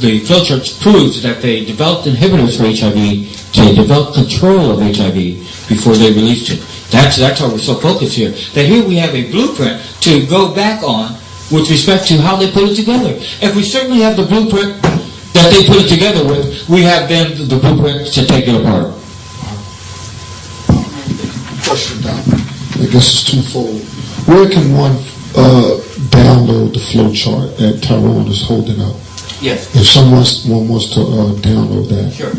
the flowchart proves that they developed inhibitors for HIV to develop control of HIV before they released it. That's how we're so focused here. That here we have a blueprint to go back on with respect to how they put it together. If we certainly have the blueprint that they put it together with, we have then the blueprint to take it apart. Question, Doc. I guess it's twofold. Where can one download the flow chart that Tyrone is holding up? Yes. If someone wants to download that. Sure.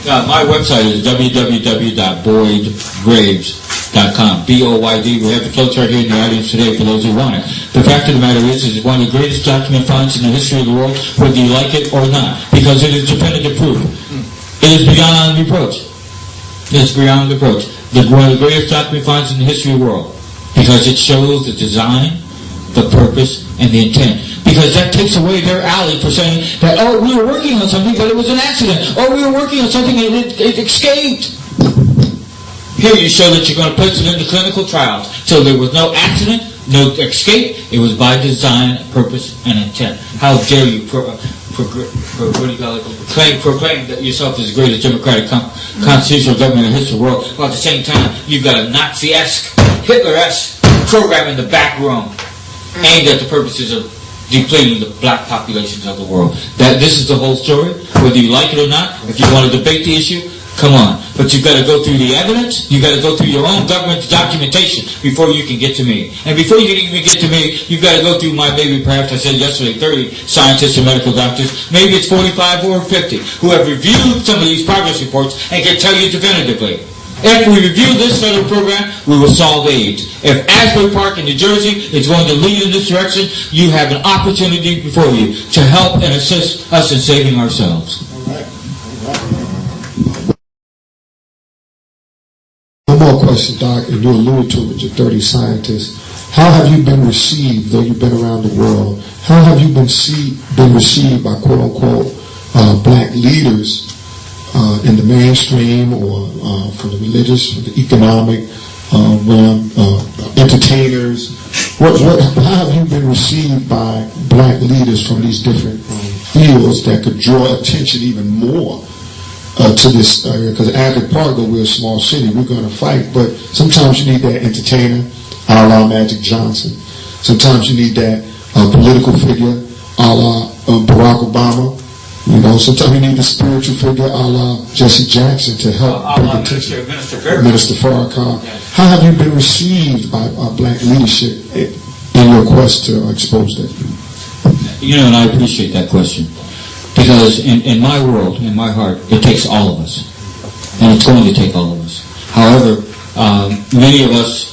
My website is www.boydgraves.com. B-O-Y-D. We have the flow chart here in the audience today for those who want it. The fact of the matter is it's one of the greatest document finds in the history of the world, whether you like it or not, because it is definitive proof. It is beyond reproach. It's beyond reproach. One of the greatest document finds in the history of the world, because it shows the design, the purpose, and the intent. Because that takes away their alley for saying that, oh, we were working on something, but it was an accident. Or we were working on something and it escaped. Here you show that you're going to place it into clinical trials. So there was no accident, no escape. It was by design, purpose, and intent. How dare you proclaim that yourself as the greatest democratic constitutional government in the history of the world, while at the same time you've got a Nazi-esque, Hitler-esque program in the back room aimed at the purposes of depleting the black populations of the world. That this is the whole story, whether you like it or not. If you want to debate the issue, come on. But you've got to go through the evidence, you've got to go through your own government documentation before you can get to me. And before you can even get to me, you've got to go through my, maybe perhaps I said yesterday, 30 scientists and medical doctors, maybe it's 45 or 50, who have reviewed some of these progress reports and can tell you definitively. If we review this federal program, we will solve AIDS. If Asbury Park in New Jersey is going to lead in this direction, you have an opportunity before you to help and assist us in saving ourselves. One more question, Doc, and you alluded to it with your 30 scientists. How have you been received, though you've been around the world, how have you been received by quote-unquote black leaders in the mainstream or from the religious, from the economic realm, entertainers? How have you been received by black leaders from these different fields that could draw attention even more to this area? Because Asbury Park, though we're a small city, we're going to fight, but sometimes you need that entertainer, a la Magic Johnson. Sometimes you need that political figure, a la Barack Obama. You know, sometimes you need a spiritual figure, a la Jesse Jackson, to help bring attention. Minister Farrakhan. Yeah. How have you been received by black leadership in your quest to expose that? You know, and I appreciate that question. Because in my world, in my heart, it takes all of us. And it's going to take all of us. However, many of us,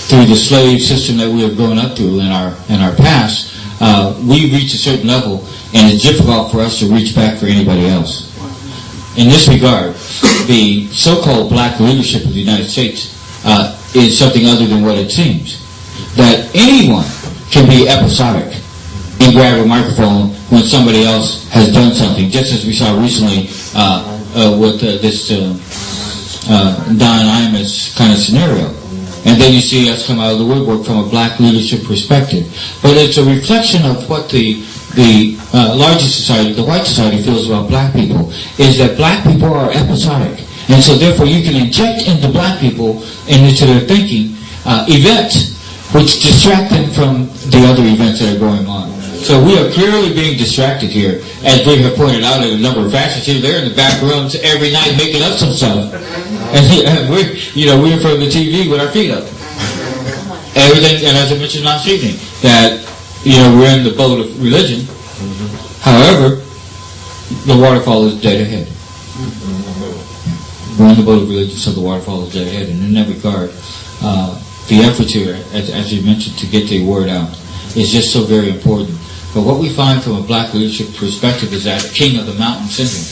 through the slave system that we have grown up through in our past, we reach a certain level, and it's difficult for us to reach back for anybody else. In this regard, the so-called black leadership of the United States is something other than what it seems. That anyone can be episodic and grab a microphone when somebody else has done something, just as we saw recently with this Don Imus kind of scenario. And then you see us come out of the woodwork from a black leadership perspective. But it's a reflection of what the larger society, the white society, feels about black people, is that black people are episodic. And so therefore you can inject into black people and into their thinking events which distract them from the other events that are going on. So we are clearly being distracted here, as we have pointed out in a number of fashions here. They're in the back rooms every night making up some stuff. And we're from the TV with our feet up. Everything, and as I mentioned last evening, that, we're in the boat of religion. However, the waterfall is dead ahead. We're in the boat of religion, so the waterfall is dead ahead. And in that regard, the effort here, as you mentioned, to get the word out is just so very important. But what we find from a black leadership perspective is that king of the mountain syndrome,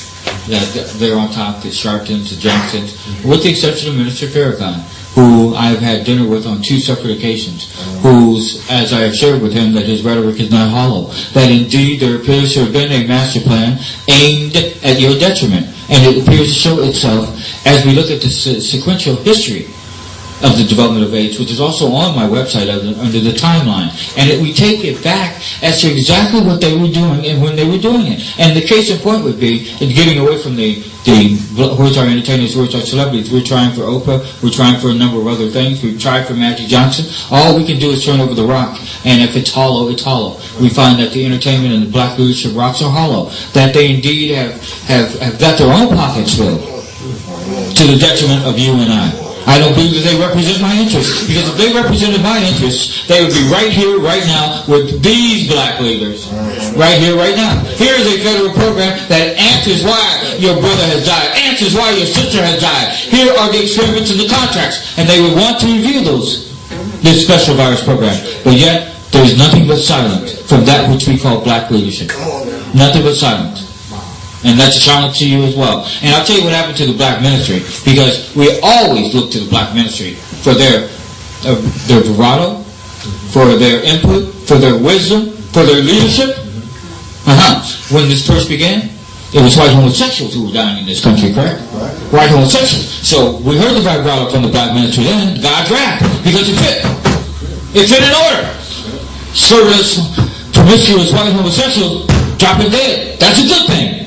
that they're on top, the Sharptons, the Jacksons, with the exception of Minister Farrakhan, who I've had dinner with on 2 separate occasions, whose, as I have shared with him, that his rhetoric is not hollow, that indeed there appears to have been a master plan aimed at your detriment. And it appears to show itself as we look at the sequential history of the development of AIDS, which is also on my website under the timeline. And we take it back as to exactly what they were doing and when they were doing it. And the case in point would be getting away from the where's our entertainers, where's our celebrities. We're trying for Oprah, we're trying for a number of other things. We've tried for Magic Johnson. All we can do is turn over the rock, and if it's hollow, it's hollow. We find that the entertainment and the black leadership rocks are hollow, that they indeed have got their own pockets filled to the detriment of you and I. I don't believe that they represent my interests, because if they represented my interests, they would be right here, right now, with these black leaders. Right here, right now. Here is a federal program that answers why your brother has died, answers why your sister has died. Here are the experiments and the contracts, and they would want to review this special virus program. But yet, there is nothing but silence from that which we call black leadership. Nothing but silence. And that's a challenge to you as well. And I'll tell you what happened to the black ministry, because we always look to the black ministry for their bravado, for their input, for their wisdom, for their leadership. When this first began, it was white homosexuals who were dying in this country, correct? White homosexuals. So we heard the bravado from the black ministry then, God's wrath, because it fit. It fit in order. Service, promiscuous white homosexuals dropping dead. That's a good thing.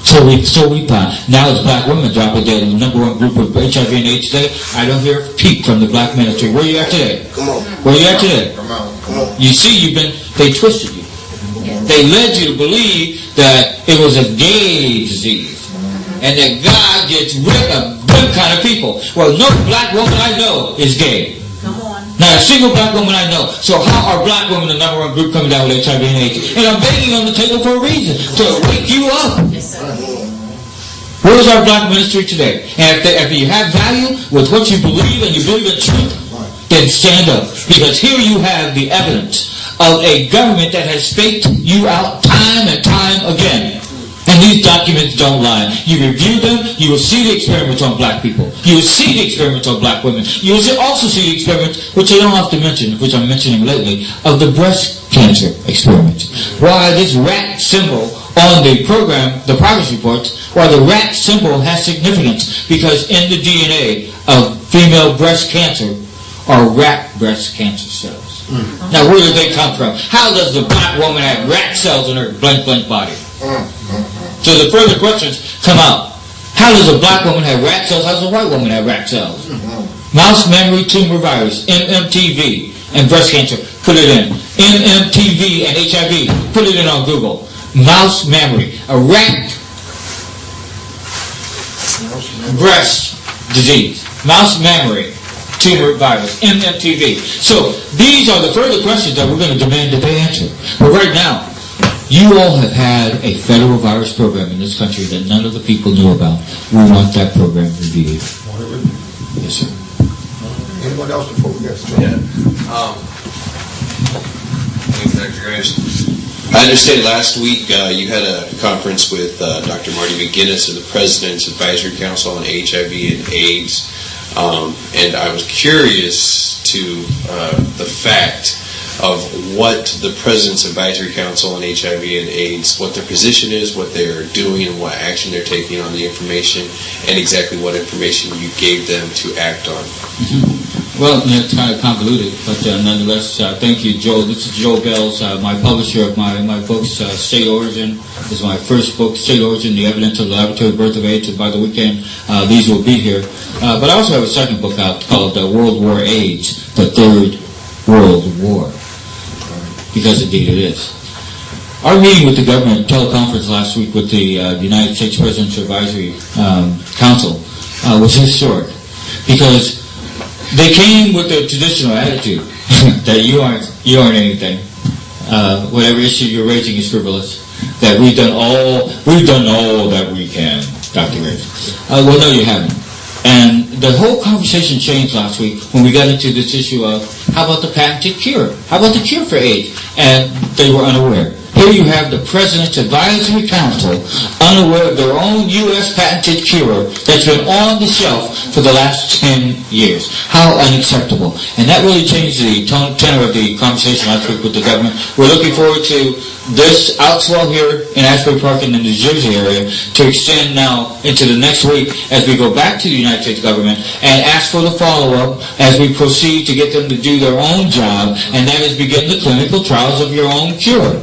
So we find. Now it's black women dropping dead. The number one group of HIV and AIDS today. I don't hear a peep from the black ministry. Where are you at today? Come on. Where are you at today? Come on. You see, they twisted you. They led you to believe that it was a gay disease, and that God gets rid of them kind of people. Well, no black woman I know is gay. Not a single black woman I know. So how are black women the number one group coming down with HIV and AIDS? And I'm begging on the table for a reason, to wake you up. Where's our black ministry today? And if you have value with what you believe and you believe in truth, then stand up. Because here you have the evidence of a government that has faked you out time and time again. And these documents don't lie. You review them, you will see the experiments on black people. You will see the experiments on black women. You will also see the experiments, which I don't have to mention, which I'm mentioning lately, of the breast cancer experiments. Why this rat symbol on the program, the progress reports, why the rat symbol has significance, because in the DNA of female breast cancer are rat breast cancer cells. Now where do they come from? How does the black woman have rat cells in her blank body? So the further questions come out. How does a black woman have rat cells? How does a white woman have rat cells? Mouse memory tumor virus, MMTV, and breast cancer. Put it in. MMTV and HIV. Put it in on Google. Mouse memory. A rat breast disease. Mouse memory tumor virus. MMTV. So these are the further questions that we're going to demand that they answer. But right now, you all have had a federal virus program in this country that none of the people knew about. We want that program reviewed. Yes, sir. Anyone else before we get started? I understand last week you had a conference with Dr. Marty McGinnis of the President's Advisory Council on HIV and AIDS, and I was curious to the fact of what the President's Advisory Council on HIV and AIDS, what their position is, what they're doing, and what action they're taking on the information, and exactly what information you gave them to act on. Well, it's kind of convoluted, but nonetheless, thank you, Joe. This is Joe Bells, my publisher of my books, State Origin. This is my first book, State Origin, The Evidence of the Laboratory Birth of AIDS, and by the weekend, these will be here. But I also have a second book out called World War AIDS, the Third World War. Because indeed it is. Our meeting with the government, teleconference last week with the United States President's Advisory Council was historic. Because they came with the traditional attitude that you aren't anything. Whatever issue you're raising is frivolous. That we've done all that we can, Dr. Ray. Well, no, you haven't. And the whole conversation changed last week when we got into this issue of how about the patented cure? How about the cure for AIDS? And they were unaware. Here you have the President's Advisory Council unaware of their own U.S. patented cure that's been on the shelf for the last 10 years. How unacceptable. And that really changed the tenor of the conversation last week with the government. We're looking forward to this outswell here in Asbury Park in the New Jersey area to extend now into the next week as we go back to the United States government and ask for the follow-up as we proceed to get them to do their own job, and that is begin the clinical trials of your own cure.